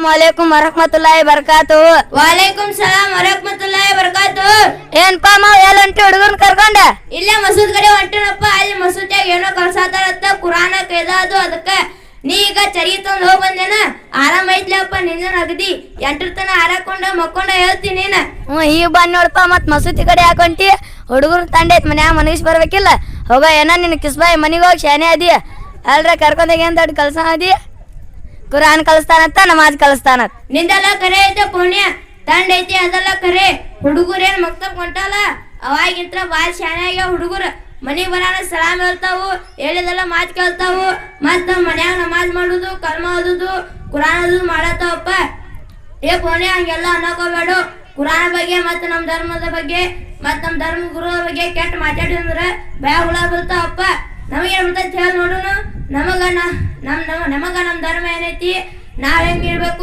ವಾಲೇಕುಂ ವರಹಮತುಲ್ಲಾಹಿ ಬರ್ಕಾತು. ವಾಲೇಕುಂ ಸಲಾಂ ವರಹಮತುಲ್ಲಾಹಿ ಬರ್ಕಾತು. ಏನ್ಪಾ ಮಾವ ಎಲ್ಲಂಟಿ ಹುಡುಗನ್ ಕರ್ಕೊಂಡ ಇಲ್ಲೇ ಮಸೂದ್ ಕಡೆ ಹೊಂಟನಪ್ಪ. ಅಲ್ಲಿ ಮಸೂದ್ಯಾಗ ಏನೋ ಕಳ್ಸಾತಾರತ್ತ ಕುರಾನ ಕೈದಾದು. ಅದಕ್ಕ ನೀ ಈಗ ಚರಿ ತಂದ್ ಹೋಗ್ ಬಂದೇನ. ಆರಾಮ ಐತ್ಲಪ್ಪ ನಿನ್ನ ಅಗದಿ. ಎಂಟ್ರ ತನ ಹಾರಾಕೊಂಡ ಮಕ್ಕೊಂಡ ಹೇಳ್ತೀನಿ ನೀನ. ಈಗ ಬಂದ್ ನೋಡಪ್ಪ. ಮತ್ ಮಸೂತಿ ಕಡೆ ಹಾಕೊಂಟಿ ಹುಡುಗರು ತಂಡ ಐತ್ ಮನ್ಯಾಗ ಮನಗಿಸ್ ಬರ್ಬೇಕಿಲ್ಲ. ಹೋಗ ಏನ ನಿನ್ ಕಿಸ್ಬಾಯಿ ಮನಿಗೆ ಹೋಗಿ ಶಾನೆ ಅದಿ ಅಲ್ರ ಕರ್ಕೊಂಡಾಗ ಏನ್ ದೊಡ್ಡ ಕಲ್ಸ ಅದಿ. ಕುರಾನ್ ಕಲಿಸ್ತಾನತ್ತ ನಮಾಜ್ ಕಲಿಸ್ತಾನತ್. ನಿಂದೆಲ್ಲ ಕರೆ ಐತೆ ಪುಣ್ಯ ತಂಡ ಐತಿ. ಅದೆಲ್ಲ ಕರೆ. ಹುಡುಗರೇನ್ ಮಕ್ತಬ್ ಕೊಂಟಾಲ ಅವಾಗಿಂತ್ರ ಬಾಳ್ ಶಾನೆ ಆಗ್ಯಾವ ಹುಡುಗರು. ಮನಿಗ್ ಬರಾನ ಸಲಾಮ್ ಹೇಳ್ತಾವು, ಹೇಳಿದೆಲ್ಲ ಮಾತ್ ಕೇಳ್ತಾವು. ಮತ್ತ ಮನ್ಯಾಗ ನಮಾಜ್ ಮಾಡುದು, ಕಲ್ಮ ಓದುದು, ಕುರಾನ್ ಓದುದು ಮಾಡತ್ತಾವಪ್ಪ. ಏ ಪುಣ್ಯ ಹಂಗೆಲ್ಲ ಅನ್ನಕೋಬೇಡ. ಕುರಾನ್ ಬಗ್ಗೆ ಮತ್ತ ನಮ್ ಧರ್ಮದ ಬಗ್ಗೆ ಮತ್ತ ನಮ್ ಧರ್ಮ ಗುರುಗಳ ಬಗ್ಗೆ ಕೆಟ್ಟ ಮಾತಾಡಿದ್ರ ಭಯ ಹುಳ ಬೀಳ್ತಾವಪ್ಪ. ನಮಗೇನ್ ಬರ್ತೈತಿ ಹೇಳಿ ನೋಡುನು. ನಮಗ ನಮ್ ಧರ್ಮ ಏನೈತಿ, ನಾವ್ ಹೆಂಗಿರ್ಬೇಕು